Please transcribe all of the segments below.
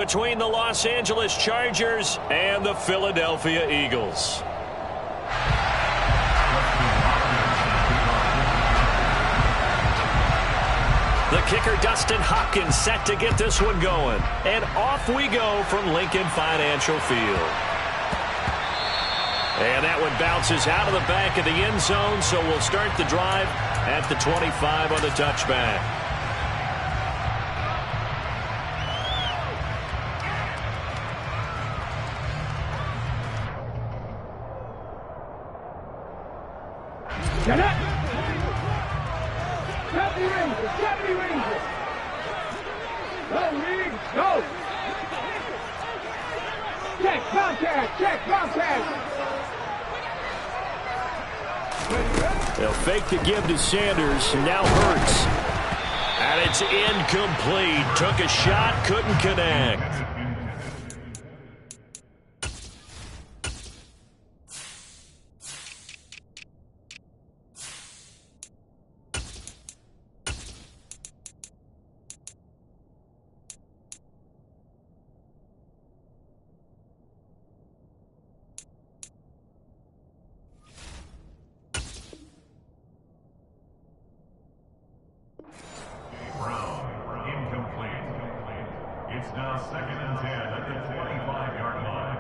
Between the Los Angeles Chargers and the Philadelphia Eagles. The kicker, Dustin Hopkins, set to get this one going. And off we go from Lincoln Financial Field. And that one bounces out of the back of the end zone, so we'll start the drive at the 25 on the touchback. Go! Check contact! Check contact! They'll fake the give to Sanders, and now Hurts. And it's incomplete. Took a shot, couldn't connect. It's now 2nd and 10 at the 25-yard line.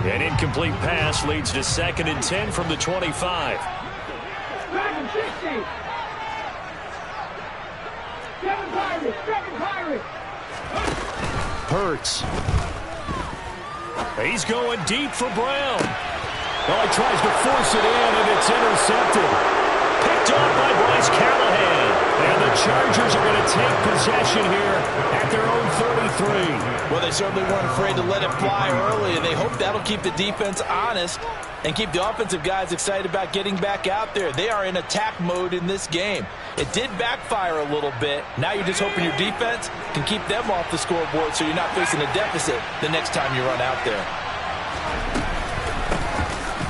An incomplete pass leads to 2nd and 10 from the 25. Hurts. He's going deep for Brown. Well, he tries to force it in, and it's intercepted. Picked off by Bryce Callahan. And the Chargers are going to take possession here at their own 33. Well, they certainly weren't afraid to let it fly early, and they hope that'll keep the defense honest and keep the offensive guys excited about getting back out there. They are in attack mode in this game. It did backfire a little bit. Now you're just hoping your defense can keep them off the scoreboard so you're not facing a deficit the next time you run out there.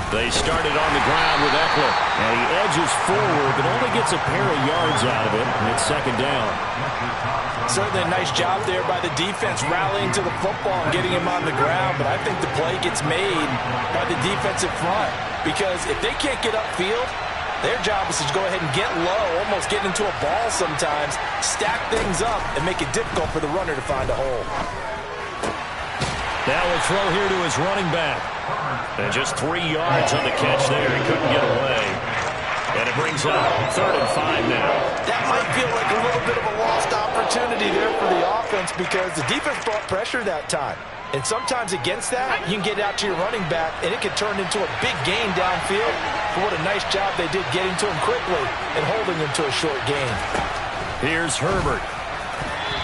They started on the ground with Eckler, and he edges forward, but only gets a pair of yards out of it, and it's 2nd down. Certainly a nice job there by the defense rallying to the football and getting him on the ground, but I think the play gets made by the defensive front, because if they can't get upfield, their job is to go ahead and get low, almost get into a ball sometimes, stack things up, and make it difficult for the runner to find a hole. Now we'll throw here to his running back. And just 3 yards on the catch there. He couldn't get away. And it brings up 3rd and 5 now. That might feel like a little bit of a lost opportunity there for the offense because the defense brought pressure that time. And sometimes against that, you can get out to your running back, and it can turn into a big gain downfield. But what a nice job they did getting to him quickly and holding him to a short gain. Here's Herbert.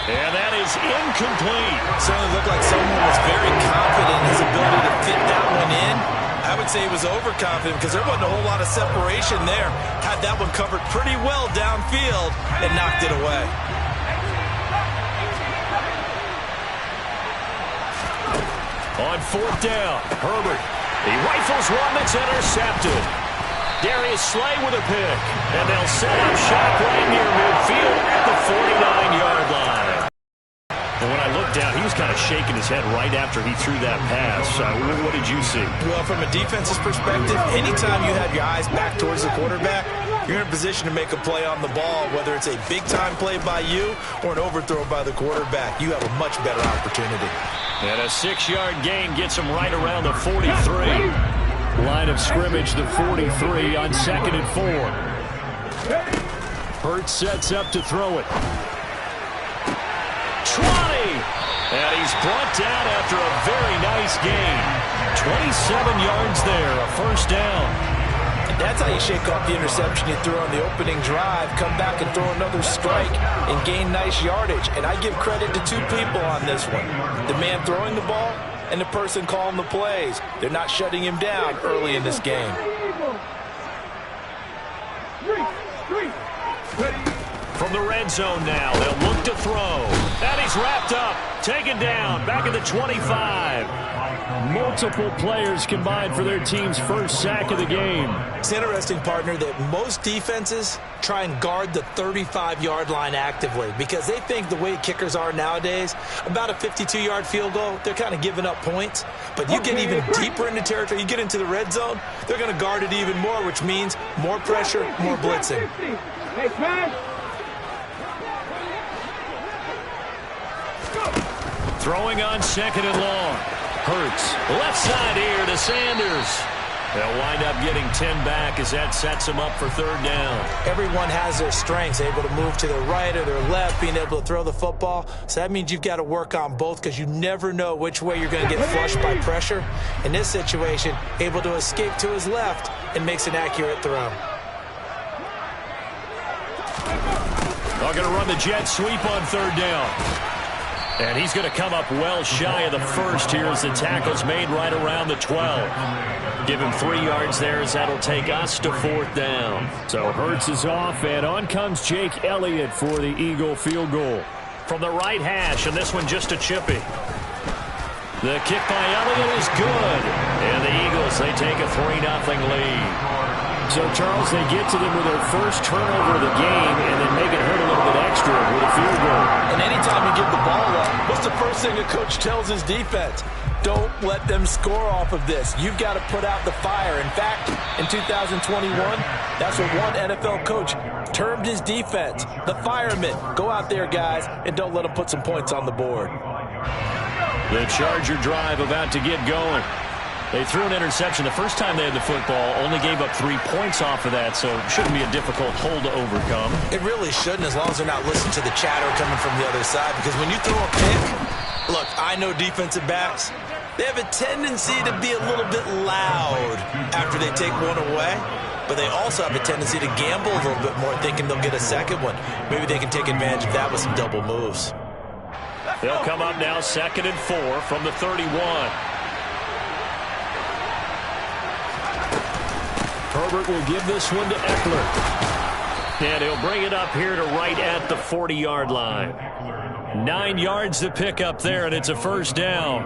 And that is incomplete. Certainly looked like someone was very confident in his ability to fit that one in. I would say he was overconfident because there wasn't a whole lot of separation there. Had that one covered pretty well downfield and knocked it away. On 4th down, Herbert. He rifles one that's intercepted. Darius Slay with a pick. And they'll set up shop right near midfield at the 49-yard line. And when I looked down, he was kind of shaking his head right after he threw that pass. What did you see? Well, from a defense's perspective, anytime you have your eyes back towards the quarterback, you're in a position to make a play on the ball, whether it's a big-time play by you or an overthrow by the quarterback. You have a much better opportunity. And a 6-yard gain gets him right around the 43. Line of scrimmage, the 43 on 2nd and 4. Hurts sets up to throw it. Trotty! And he's brought down after a very nice gain. 27 yards there, a 1st down. And that's how you shake off the interception you threw on the opening drive, come back and throw another strike and gain nice yardage. And I give credit to 2 people on this one. The man throwing the ball and the person calling the plays. They're not shutting him down early in this game. From the red zone now, they'll look to throw. And he's wrapped up, taken down, back at the 25. Multiple players combined for their team's first sack of the game. It's interesting, partner, that most defenses try and guard the 35-yard line actively because they think the way kickers are nowadays, about a 52-yard field goal, they're kind of giving up points. But you get even deeper into territory, you get into the red zone, they're going to guard it even more, which means more pressure, more blitzing. Next man. Throwing on second and long. Hurts. Left side here to Sanders. They'll wind up getting 10 back as that sets them up for third down. Everyone has their strengths, able to move to their right or their left, being able to throw the football. So that means you've got to work on both because you never know which way you're going to get flushed by pressure. In this situation, able to escape to his left and makes an accurate throw. They're going to run the jet sweep on third down. And he's going to come up well shy of the first here as the tackle's made right around the 12. Give him 3 yards there as that'll take us to fourth down. So Hurts is off, and on comes Jake Elliott for the Eagle field goal. From the right hash, and this one just a chippy. The kick by Elliott is good. And the Eagles, they take a 3-0 lead. So, Charles, they get to them with their first turnover of the game and then make it hurt a little bit extra with a field goal. And anytime you give the ball up, what's the first thing a coach tells his defense? Don't let them score off of this. You've got to put out the fire. In fact, in 2021, that's what one NFL coach termed his defense, the firemen. Go out there, guys, and don't let them put some points on the board. The Charger drive about to get going. They threw an interception the first time they had the football, only gave up 3 points off of that, so it shouldn't be a difficult hole to overcome. It really shouldn't, as long as they're not listening to the chatter coming from the other side, because when you throw a pick, look, I know defensive backs, they have a tendency to be a little bit loud after they take one away, but they also have a tendency to gamble a little bit more, thinking they'll get a second one. Maybe they can take advantage of that with some double moves. They'll come up now 2nd and 4 from the 31. Herbert will give this one to Eckler. And he'll bring it up here to right at the 40-yard line. 9 yards to pick up there, and it's a first down.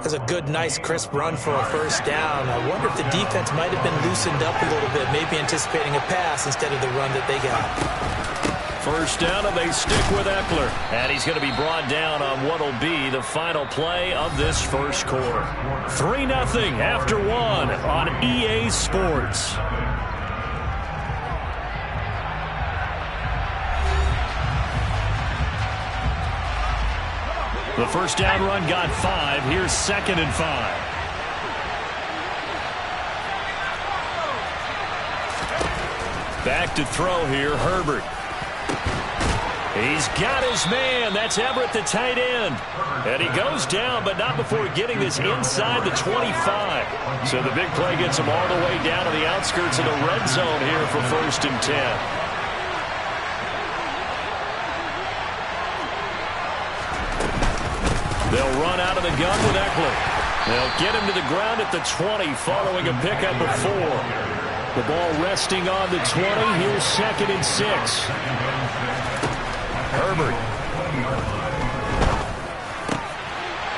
That's a good, nice, crisp run for a first down. I wonder if the defense might have been loosened up a little bit, maybe anticipating a pass instead of the run that they got. First down, and they stick with Eckler. And he's going to be brought down on what will be the final play of this first quarter. 3-0 after 1 on EA Sports. The first down run got 5. Here's 2nd and 5. Back to throw here, Herbert. He's got his man. That's Everett, the tight end. And he goes down, but not before getting this inside the 25. So the big play gets him all the way down to the outskirts of the red zone here for 1st and 10. They'll run out of the gun with Eckler. They'll get him to the ground at the 20 following a pickup of 4. The ball resting on the 20. Here's 2nd and 6. Herbert.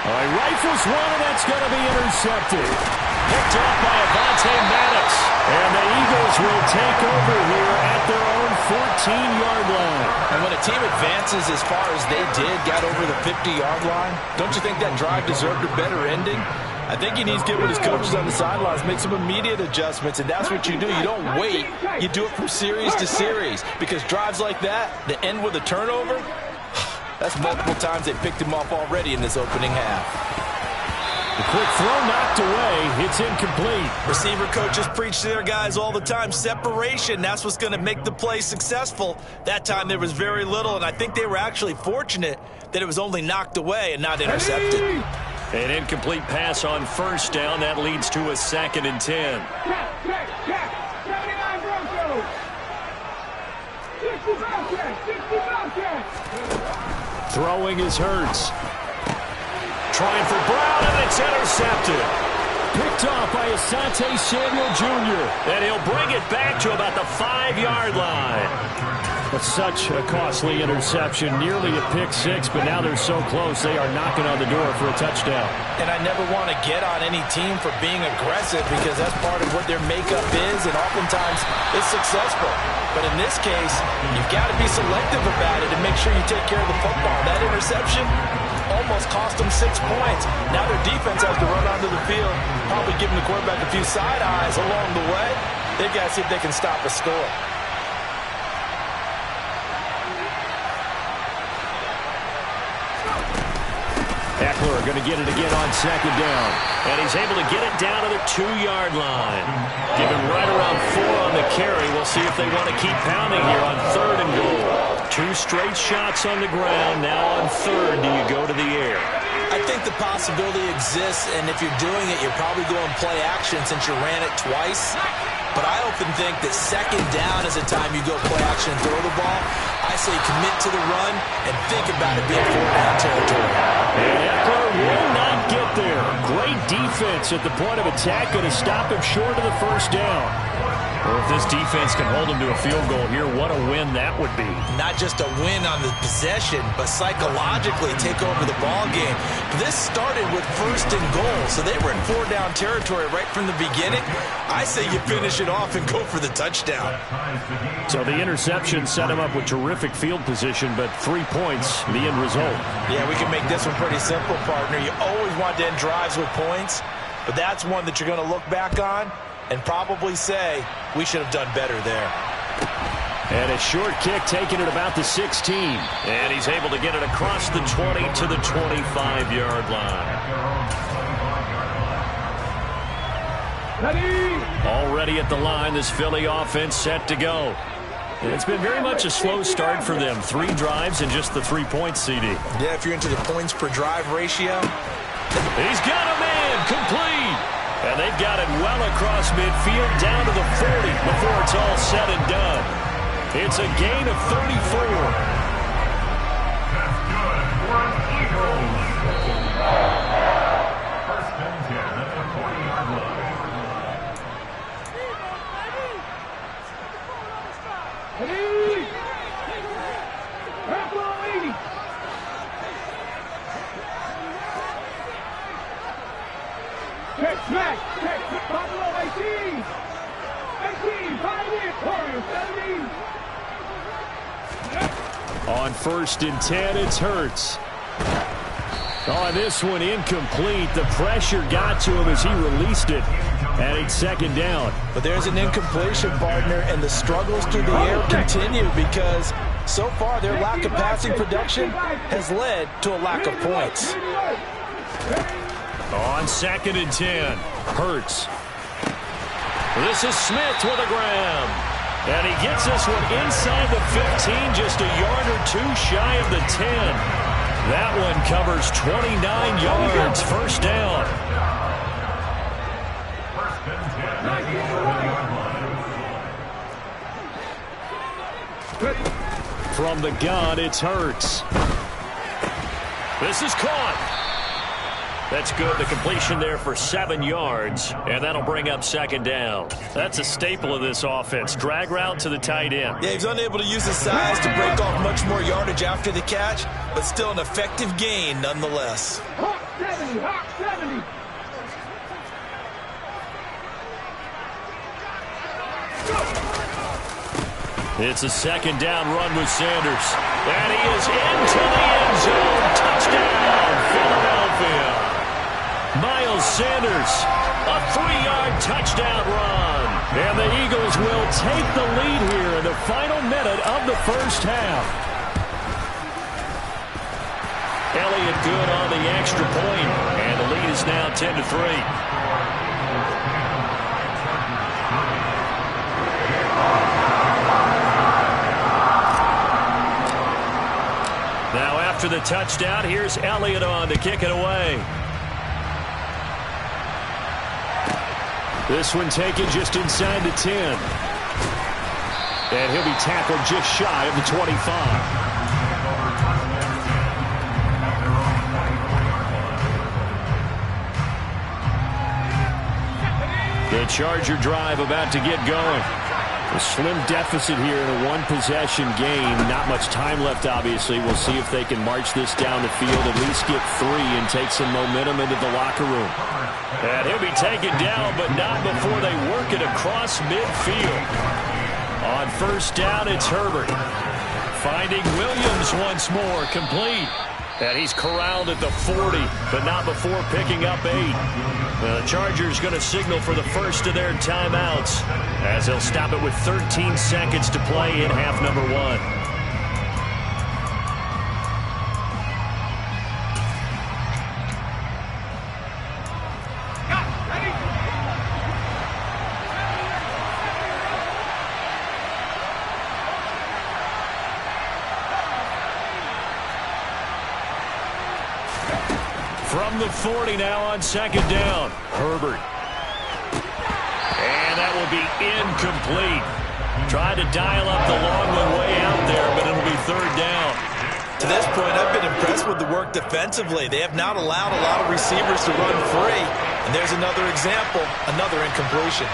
He rifles one, and that's going to be intercepted. Picked off by Avonte Maddox. And the Eagles will take over here at their own 14-yard line. And when a team advances as far as they did, got over the 50-yard line, don't you think that drive deserved a better ending? I think he needs to get with his coaches on the sidelines, make some immediate adjustments, and that's what you do. You don't wait. You do it from series to series, because drives like that, that end with a turnover, that's multiple times they picked him off already in this opening half. The quick throw knocked away. It's incomplete. Receiver coaches preach to their guys all the time. Separation, that's what's going to make the play successful. That time there was very little, and I think they were actually fortunate that it was only knocked away and not intercepted. An incomplete pass on first down. That leads to a 2nd and 10. Check. 79 Broncos. 60 Bobcats. Throwing is Hurts. Trying for Brown, and it's intercepted. Picked off by Asante Samuel Jr. And he'll bring it back to about the 5-yard line. Such a costly interception, nearly a pick six, but now they're so close they are knocking on the door for a touchdown. And I never want to get on any team for being aggressive because that's part of what their makeup is, and oftentimes it's successful. But in this case, you've got to be selective about it and make sure you take care of the football. That interception almost cost them 6 points. Now their defense has to run onto the field, probably giving the quarterback a few side eyes along the way. They've got to see if they can stop a score. Eckler going to get it again on second down. And he's able to get it down to the 2-yard line. Give him right around 4 on the carry. We'll see if they want to keep pounding here on 3rd and goal. 2 straight shots on the ground. Now on 3rd, do you go to the air? I think the possibility exists, and if you're doing it, you're probably going play action since you ran it twice. But I often think that 2nd down is a time you go play action and throw the ball. I say commit to the run and think about it being 4-down territory. And Eckler will not get there. Great defense at the point of attack, going to stop him short of the 1st down. Well, if this defense can hold him to a field goal here, what a win that would be. Not just a win on the possession, but psychologically take over the ball game. This started with 1st and goal, so they were in 4-down territory right from the beginning. I say you finish it off and go for the touchdown. So the interception set him up with terrific field position, but 3 points, the end result. Yeah, we can make this one pretty simple, partner. You always want to end drives with points, but that's one that you're going to look back on and probably say, we should have done better there. And a short kick taken at about the 16. And he's able to get it across the 20 to the 25-yard line. Ready? Already at the line, this Philly offense set to go. And it's been very much a slow start for them. 3 drives and just the 3 points, CD. Yeah, if you're into the points per drive ratio. He's got a man complete. And they've got it well across midfield down to the 40 before it's all said and done. It's a gain of 34. That's good for an Eagles. 1st and 10 at the 40-yard line. Ready? Referee! Check, smack, check, Buffalo 18! 18, 5 in, Warriors 17! On 1st and 10, it's Hurts. Oh, this one incomplete. The pressure got to him as he released it. And it's 2nd down. But there's an incompletion, partner, and the struggles through the air continue because so far their lack of passing production has led to a lack of points. On 2nd and 10, Hurts. This is Smith with a grab. And he gets this one inside the 15, just a yard or 2 shy of the 10. That one covers 29 yards, 1st down. 1st and 10. From the gun, it's Hurts. This is caught. That's good. The completion there for 7 yards, and that'll bring up 2nd down. That's a staple of this offense. Drag route to the tight end. Yeah, he's unable to use his size to break off much more yardage after the catch, but still an effective gain nonetheless. Hawk 70, Hawk 70! It's a 2nd down run with Sanders. And he is into the end zone. Touchdown, Philadelphia. Miles Sanders, a 3-yard touchdown run. And the Eagles will take the lead here in the final minute of the 1st half. Elliott good on the extra point, and the lead is now 10-3. Now after the touchdown, here's Elliott on to kick it away. This one taken just inside the 10. And he'll be tackled just shy of the 25. The Charger drive about to get going. A slim deficit here in a one-possession game. Not much time left, obviously. We'll see if they can march this down the field, at least get 3 and take some momentum into the locker room. And he'll be taken down, but not before they work it across midfield. On first down, it's Herbert. Finding Williams once more, complete. And he's corralled at the 40, but not before picking up 8. The Chargers going to signal for the first of their timeouts as they'll stop it with 13 seconds to play in half number 1. From the 40 now on second down. Herbert. And that will be incomplete. Tried to dial up the long one way out there, but it'll be third down. To this point, I've been impressed with the work defensively. They have not allowed a lot of receivers to run free. And there's another example, another incompletion.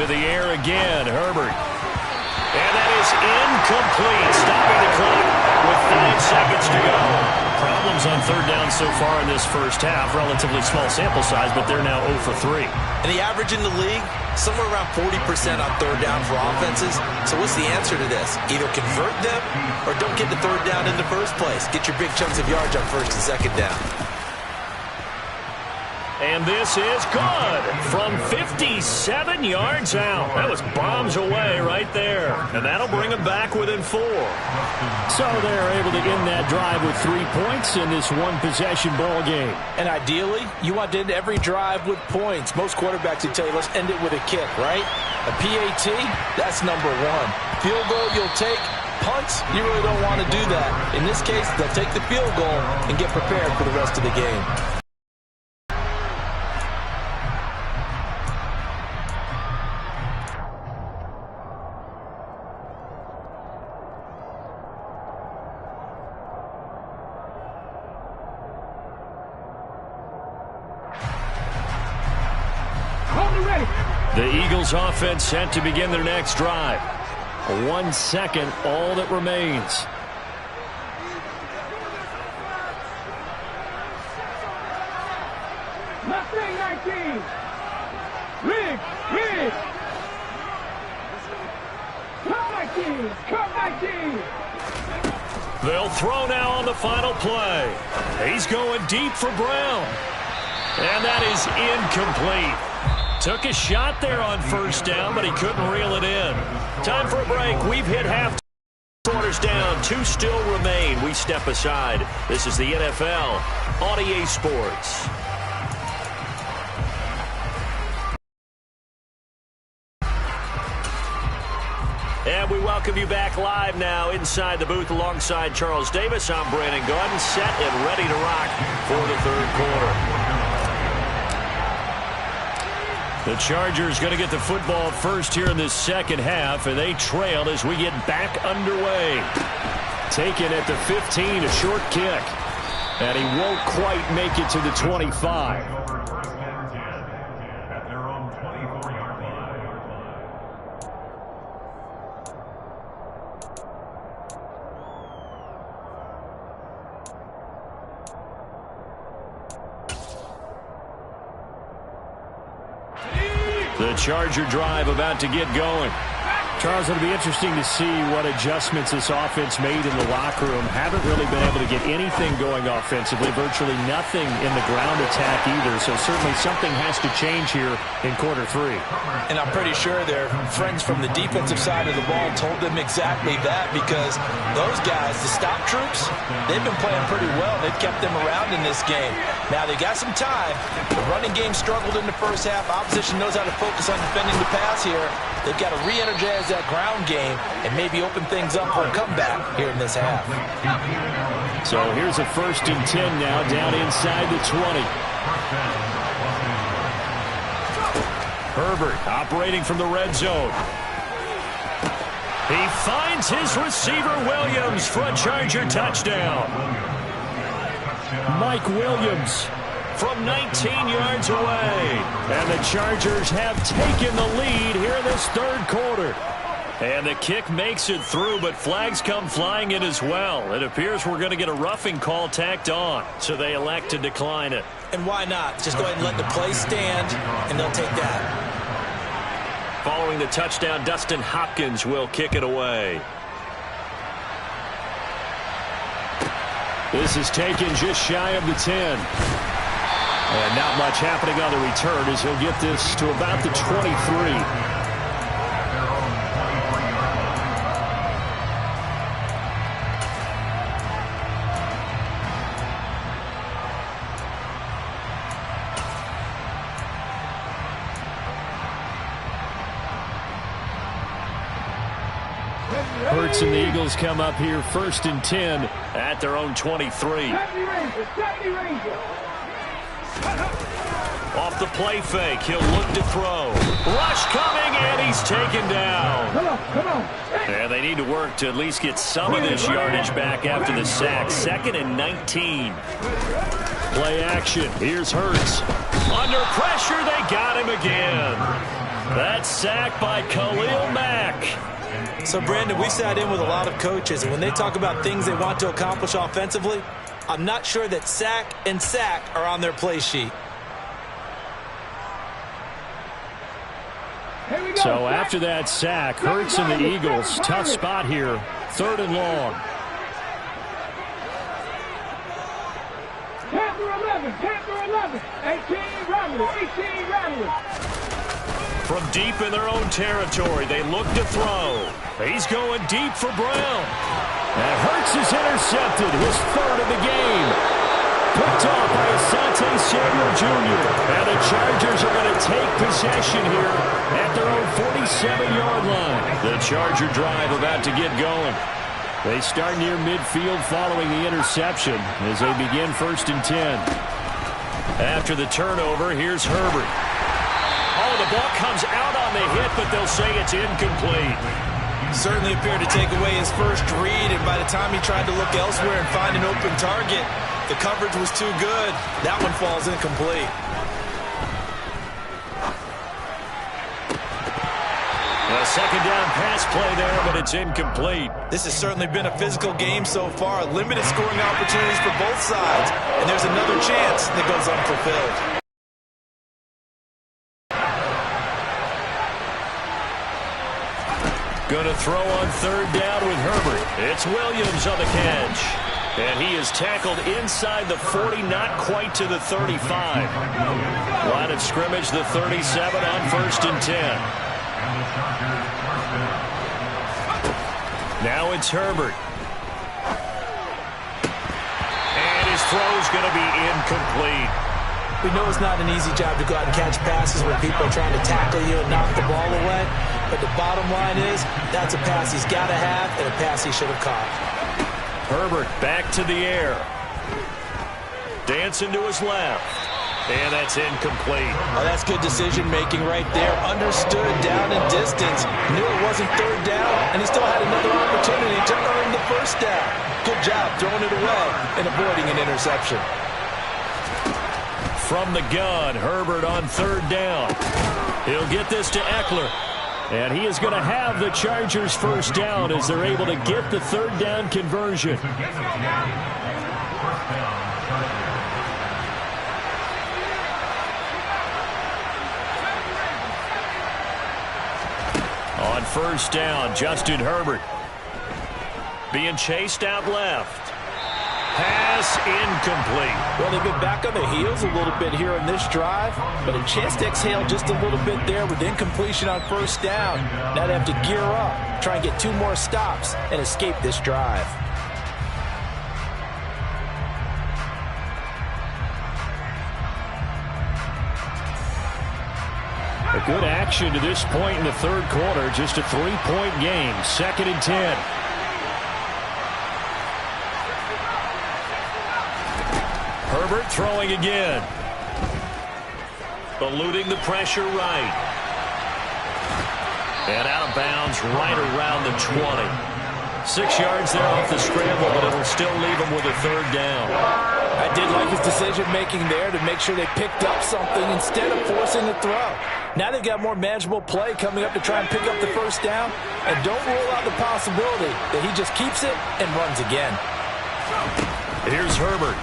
To the air again, Herbert. And that is incomplete, stopping the clock with 5 seconds to go. Problems on third down so far in this first half. Relatively small sample size, but they're now 0 for 3. And the average in the league, somewhere around 40% on third down for offenses. So what's the answer to this? Either convert them or don't get the third down in the first place. Get your big chunks of yards on first and second down. And this is good from 57 yards out. That was bombs away right there. And that'll bring them back within 4. So they're able to end that drive with 3 points in this one-possession ball game. And ideally, you want to end every drive with points. Most quarterbacks would tell you, let's end it with a kick, right? A PAT, that's number 1. Field goal you'll take. Punts, you really don't want to do that. In this case, they'll take the field goal and get prepared for the rest of the game. The Eagles offense set to begin their next drive. 1 second, all that remains. Mustang 19. Rig. Come 19. They'll throw now on the final play. He's going deep for Brown. And that is incomplete. Took a shot there on first down, but he couldn't reel it in. Time for a break. We've hit half quarters down. 2 still remain. We step aside. This is the NFL on EA Sports. And we welcome you back live now inside the booth alongside Charles Davis. I'm Brandon Gaudin, set and ready to rock for the third quarter. The Chargers going to get the football first here in this second half, and they trail as we get back underway. Taken at the 15, a short kick. And he won't quite make it to the 25. At their own 24-yard line. The Charger drive about to get going. Charles, it'll be interesting to see what adjustments this offense made in the locker room. Haven't really been able to get anything going offensively. Virtually nothing in the ground attack either. So certainly something has to change here in quarter 3. And I'm pretty sure their friends from the defensive side of the ball told them exactly that, because those guys, the stop troops, they've been playing pretty well. They've kept them around in this game. Now they got some time. The running game struggled in the first half. Opposition knows how to focus on defending the pass here. They've got to re-energize that ground game and maybe open things up for a comeback here in this half. So here's a 1st and 10 now, down inside the 20. Herbert operating from the red zone. He finds his receiver Williams for a Charger touchdown. Mike Williams from 19 yards away. And the Chargers have taken the lead here in this third quarter. And the kick makes it through, but flags come flying in as well. It appears we're going to get a roughing call tacked on, so they elect to decline it. And why not? Just go ahead and let the play stand, and they'll take that. Following the touchdown, Dustin Hopkins will kick it away. This is taken just shy of the 10. And not much happening on the return as he'll get this to about the 23. Hurts and the Eagles come up here 1st and 10 at their own 23. Off the play fake, he'll look to throw. Rush coming, and he's taken down. Come on. And they need to work to at least get some of this yardage back after the sack. 2nd and 19. Play action. Here's Hurts. Under pressure, they got him again. That's sacked by Khalil Mack. So, Brandon, we sat in with a lot of coaches, and when they talk about things they want to accomplish offensively, I'm not sure that sack and sack are on their play sheet. So after that sack, Hurts and the Eagles, tough spot here, 3rd and long. Tampa 11, 18 Rattler. From deep in their own territory, they look to throw. He's going deep for Brown. And Hurts is intercepted, his 3rd of the game. Picked off by Asante Samuel Jr. And the Chargers are going to take possession here at their own 47-yard line. The Charger drive about to get going. They start near midfield following the interception as they begin 1st and 10. After the turnover, here's Herbert. Oh, the ball comes out on the hit, but they'll say it's incomplete. Certainly appeared to take away his first read, and by the time he tried to look elsewhere and find an open target, the coverage was too good. That one falls incomplete. A 2nd down pass play there, but it's incomplete. This has certainly been a physical game so far. Limited scoring opportunities for both sides, and there's another chance that goes unfulfilled. Going to throw on 3rd down with Herbert. It's Williams on the catch. And he is tackled inside the 40, not quite to the 35. Line of scrimmage, the 37 on 1st and 10. Now it's Herbert. And his throw's going to be incomplete. We know it's not an easy job to go out and catch passes when people are trying to tackle you and knock the ball away. But the bottom line is, that's a pass he's got to have and a pass he should have caught. Herbert back to the air. Dancing to his left. And that's incomplete. Oh, that's good decision-making right there. Understood down and distance. Knew it wasn't 3rd down, and he still had another opportunity to earn the 1st down. Good job throwing it away and avoiding an interception. From the gun, Herbert on 3rd down. He'll get this to Eckler. And he is going to have the Chargers 1st down as they're able to get the 3rd down conversion. On 1st down, Justin Herbert being chased out left. Pass incomplete. Well, they've been back on the heels a little bit here in this drive, but a chance to exhale just a little bit there with incompletion on 1st down. Now they have to gear up, try and get 2 more stops, and escape this drive. A good action to this point in the 3rd quarter. Just a 3-point game. 2nd and 10. Herbert throwing again. Eluding the pressure right. And out of bounds right around the 20. 6 yards there off the scramble, but it'll still leave him with a third down. I did like his decision-making there to make sure they picked up something instead of forcing the throw. Now they've got more manageable play coming up to try and pick up the first down, and don't rule out the possibility that he just keeps it and runs again. Here's Herbert.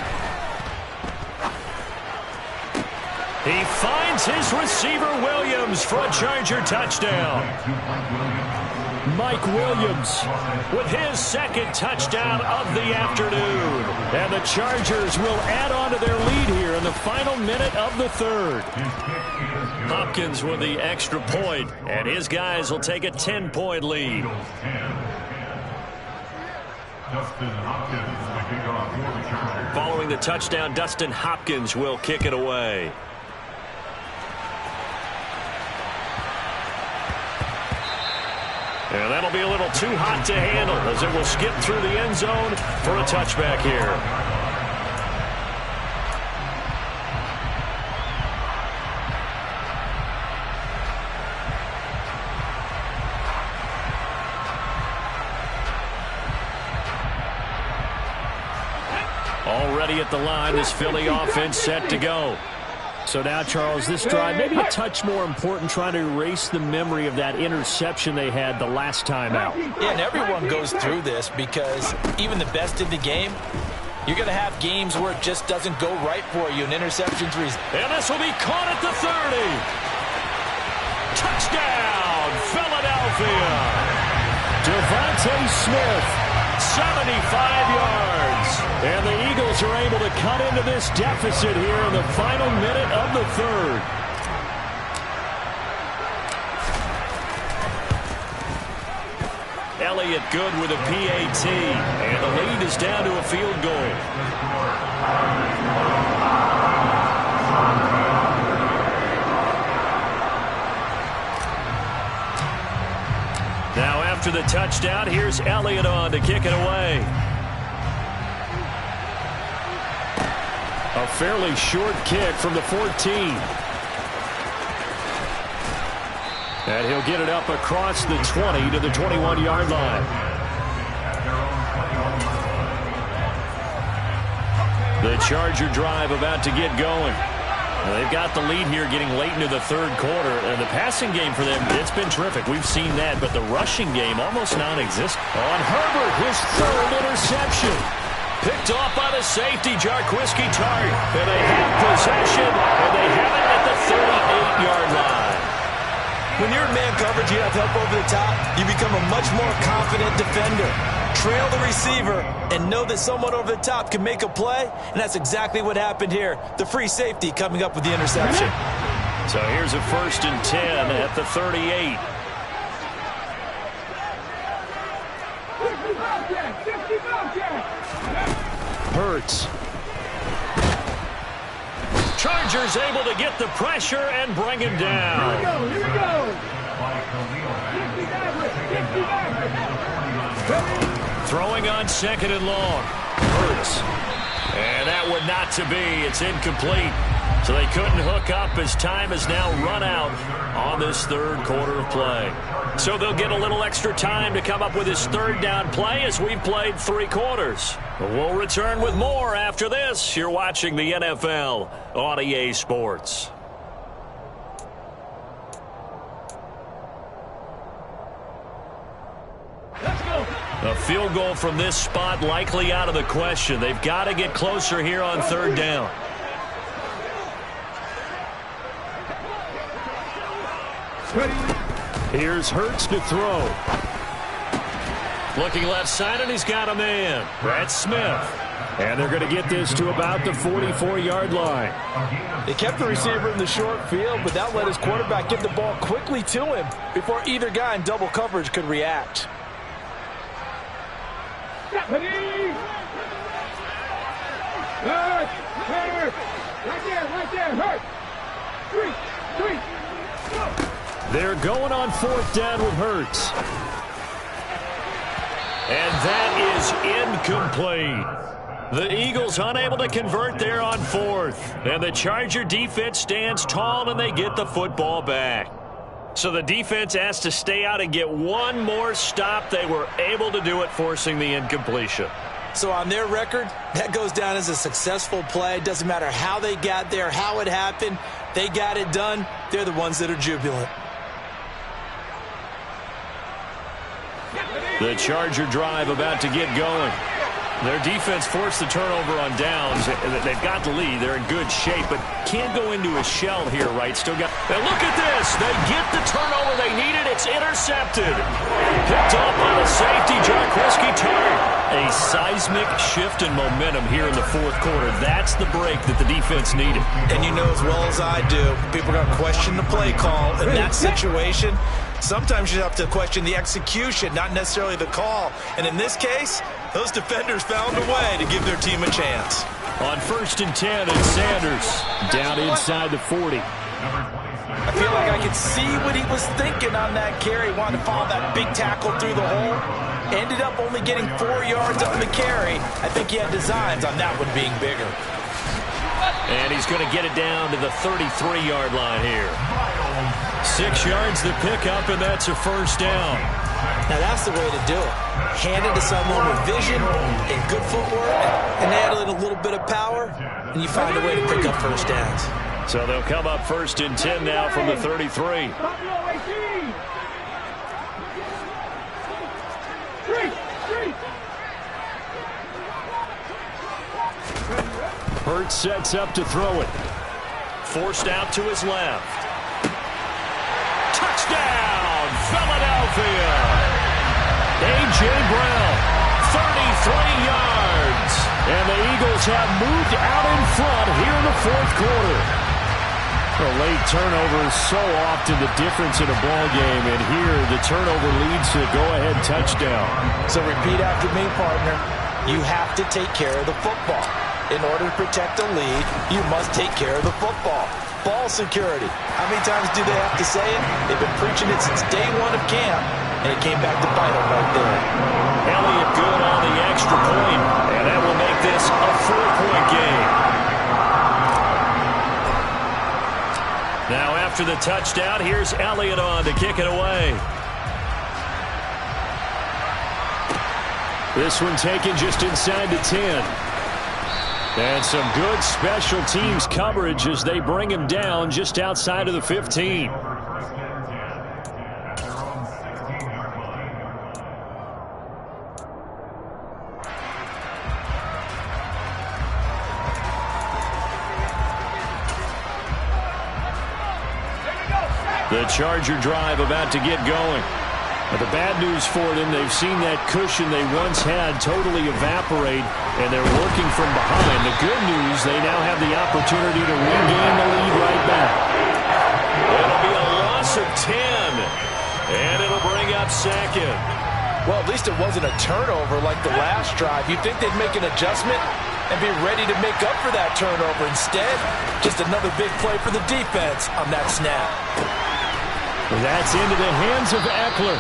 He finds his receiver Williams for a Charger touchdown. Mike Williams with his second touchdown of the afternoon. And the Chargers will add on to their lead here in the final minute of the third. Hopkins with the extra point, and his guys will take a 10-point lead. Following the touchdown, Dustin Hopkins will kick it away. And that'll be a little too hot to handle as it will skip through the end zone for a touchback here. Already at the line, this Philly offense set to go. So now, Charles, this drive maybe a touch more important, trying to erase the memory of that interception they had the last time out. Yeah, and everyone goes through this because even the best in the game, you're going to have games where it just doesn't go right for you, and interceptions reason. And this will be caught at the 30. Touchdown, Philadelphia. Devontae Smith. 75 yards. And the Eagles are able to cut into this deficit here in the final minute of the third. Elliott good with a PAT. And the lead is down to a field goal. Now after the touchdown, here's Elliott on to kick it away. A fairly short kick from the 14. And he'll get it up across the 20 to the 21-yard line. The Charger drive about to get going. Well, they've got the lead here getting late into the third quarter. And the passing game for them, it's been terrific. We've seen that. But the rushing game almost non-existent. On Herbert, his third interception. Picked off by the safety, Jarquiski Tart. And they have possession, and they have it at the 38-yard line. When you're in man coverage, you have help over the top, you become a much more confident defender. Trail the receiver and know that someone over the top can make a play, and that's exactly what happened here. The free safety coming up with the interception. So here's a 1st and 10 at the 38. Hurts. Chargers able to get the pressure and bring him down. Here we go. Throwing on 2nd and long. Hurts. And that would not to be. It's incomplete. So they couldn't hook up as time has now run out on this third quarter of play. So they'll get a little extra time to come up with his third down play as we've played 3 quarters. We'll return with more after this. You're watching the NFL on EA Sports. A field goal from this spot likely out of the question. They've got to get closer here on 3rd down. Here's Hurts to throw. Looking left side, and he's got a man. That's Smith. And they're going to get this to about the 44-yard line. They kept the receiver in the short field, but that let his quarterback get the ball quickly to him before either guy in double coverage could react. Right there, hurt. 3. They're going on 4th down with Hurts. And that is incomplete. The Eagles unable to convert there on 4th. And the Charger defense stands tall, and they get the football back. So the defense asked to stay out and get one more stop. They were able to do it, forcing the incompletion. So on their record, that goes down as a successful play. It doesn't matter how they got there, how it happened. They got it done. They're the ones that are jubilant. The Charger drive about to get going. Their defense forced the turnover on downs. They've got the lead. They're in good shape, but can't go into a shell here, right? Still got. And look at this. They get the turnover they needed. It's intercepted. Picked off by the safety, Jarquiski Tartt. A seismic shift in momentum here in the fourth quarter. That's the break that the defense needed. And you know as well as I do, people are going to question the play call in that situation. Sometimes you have to question the execution, not necessarily the call. And in this case, those defenders found a way to give their team a chance. On 1st and 10, and Sanders down inside the 40. I feel like I could see what he was thinking on that carry. Wanted to follow that big tackle through the hole. Ended up only getting 4 yards on the carry. I think he had designs on that one being bigger. And he's going to get it down to the 33-yard line here. 6 yards to pick up, and that's a first down. Now that's the way to do it. Hand it to someone with vision and good footwork and add in a little bit of power, and you find a way to pick up first downs. So they'll come up 1st and 10 now from the 33. Hurts sets up to throw it. Forced out to his left. Touchdown, Philadelphia! A.J. Brown, 33 yards. And the Eagles have moved out in front here in the fourth quarter. A late turnover is so often the difference in a ball game, and here the turnover leads to a go-ahead touchdown. So repeat after me, partner. You have to take care of the football. In order to protect the lead, you must take care of the football. Ball security. How many times do they have to say it? They've been preaching it since day one of camp, and it came back to bite them right there. Elliott good on the extra point, and that will make this a 4-point game. Now after the touchdown, here's Elliott on to kick it away. This one taken just inside the 10. And some good special teams coverage as they bring him down just outside of the 15. The Charger drive about to get going. But the bad news for them, they've seen that cushion they once had totally evaporate, and they're working from behind. The good news, they now have the opportunity to regain the lead right back. It'll be a loss of 10, and it'll bring up second. Well, at least it wasn't a turnover like the last drive. You'd think they'd make an adjustment and be ready to make up for that turnover. Instead, just another big play for the defense on that snap. That's into the hands of Eckler.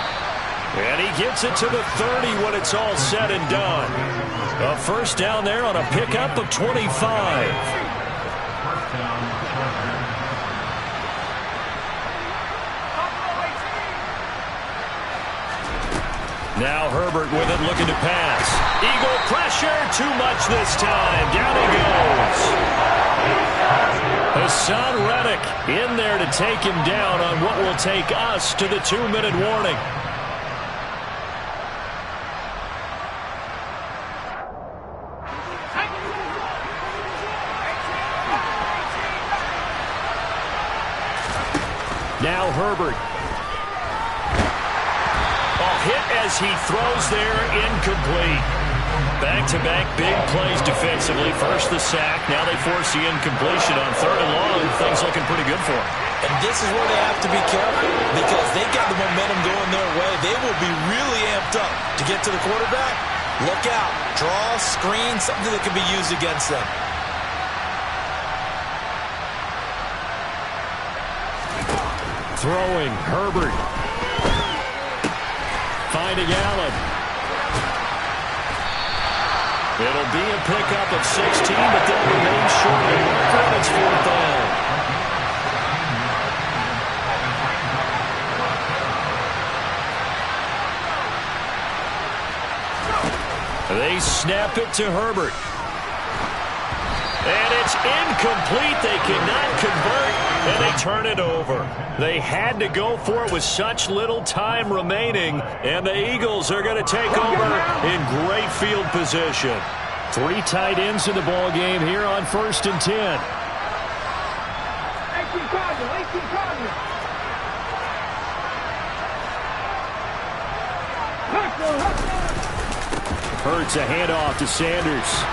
And he gets it to the 30 when it's all said and done. A first down there on a pickup of 25. Now Herbert with it, looking to pass. Eagle pressure, too much this time. Down he goes. Hassan Reddick in there to take him down on what will take us to the 2-minute warning. Now Herbert. Hit as he throws there, incomplete. Back-to-back big plays defensively. First the sack, now they force the incompletion on 3rd and long. Things looking pretty good for them. And this is where they have to be careful because they got the momentum going their way. They will be really amped up to get to the quarterback. Look out. Draw, screen, something that can be used against them. Throwing, Herbert. Finding Allen. It'll be a pickup of 16, but they'll remain short of the marker, and it's 4th down. They snap it to Herbert. And it's incomplete. They cannot convert, and they turn it over. They had to go for it with such little time remaining, and the Eagles are going to take over in great field position. 3 tight ends in the ball game here on 1st and 10. 18 Cardinals, 18 Cardinals. Hurts a handoff to Sanders.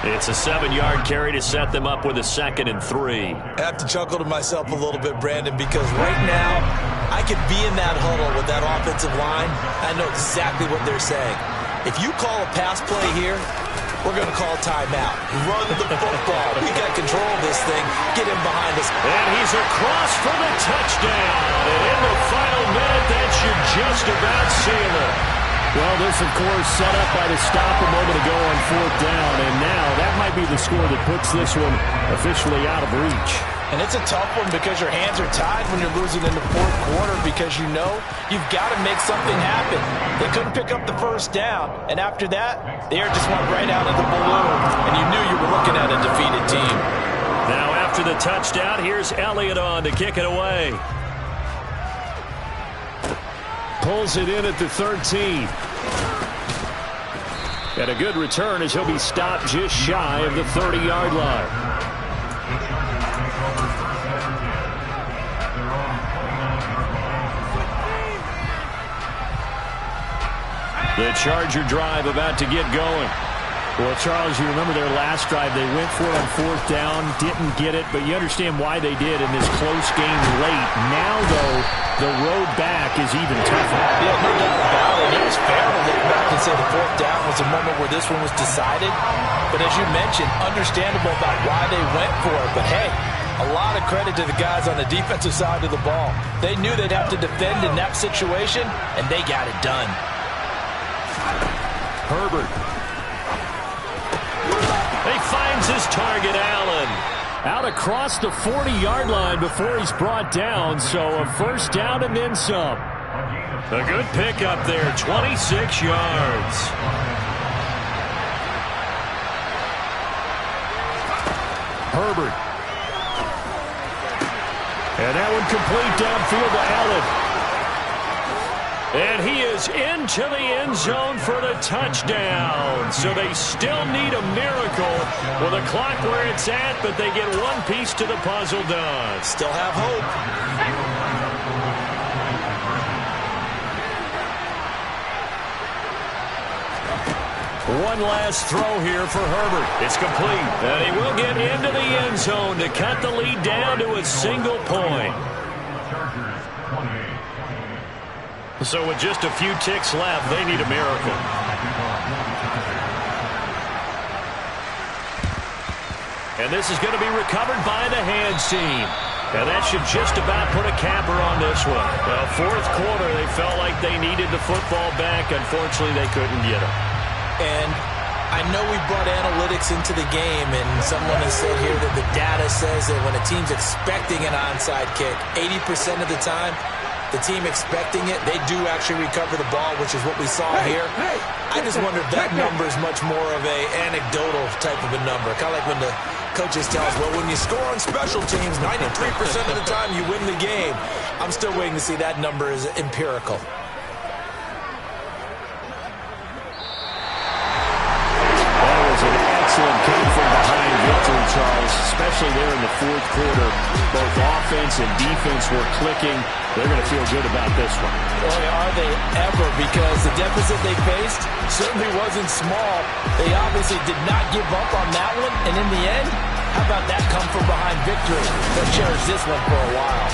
It's a 7-yard carry to set them up with a 2nd and 3. I have to chuckle to myself a little bit, Brandon, because right now I could be in that huddle with that offensive line. I know exactly what they're saying. If you call a pass play here, we're going to call timeout. Run the football. We got control of this thing. Get him behind us. And he's across for the touchdown. And in the final minute, that should just about seal it. Well, this, of course, set up by the stop a moment ago on 4th down. And now that might be the score that puts this one officially out of reach. And it's a tough one because your hands are tied when you're losing in the 4th quarter because you know you've got to make something happen. They couldn't pick up the 1st down. And after that, the air just went right out of the balloon. And you knew you were looking at a defeated team. Now after the touchdown, here's Elliott on to kick it away. Pulls it in at the 13. And a good return as he'll be stopped just shy of the 30-yard line. The Charger drive about to get going. Well, Charles, you remember their last drive. They went for it on 4th down, didn't get it, but you understand why they did in this close game late. Now, though, the road back is even tougher. Yeah, no doubt about it. It was fair to look back and say the 4th down was a moment where this one was decided. But as you mentioned, understandable about why they went for it. But, hey, a lot of credit to the guys on the defensive side of the ball. They knew they'd have to defend in that situation, and they got it done. Herbert. He finds his target, Allen. Out across the 40-yard line before he's brought down, so a 1st down and then some. A good pickup there, 26 yards. Herbert. And that one complete downfield to Allen. And he is into the end zone for the touchdown. So they still need a miracle with a clock where it's at, but they get one piece to the puzzle done. Still have hope. One last throw here for Herbert. It's complete. And he will get into the end zone to cut the lead down to a single point. So with just a few ticks left, they need a miracle. And this is going to be recovered by the hands team. And that should just about put a capper on this one. 4th quarter, they felt like they needed the football back. Unfortunately, they couldn't get it. And I know we brought analytics into the game, and someone has said here that the data says that when a team's expecting an onside kick, 80% of the time, the team expecting it, they do actually recover the ball, which is what we saw here. I just wonder if that number is much more of a anecdotal type of a number. Kind of like when the coaches tell us, well, when you score on special teams, 93% of the time you win the game. I'm still waiting to see that number is empirical. That was an excellent come from behind victory, Charles, especially there in the 4th quarter. Both offense and defense were clicking. They're going to feel good about this one. Boy, are they ever, because the deficit they faced certainly wasn't small. They obviously did not give up on that one, and in the end, how about that come from behind victory? They'll cherish this one for a while.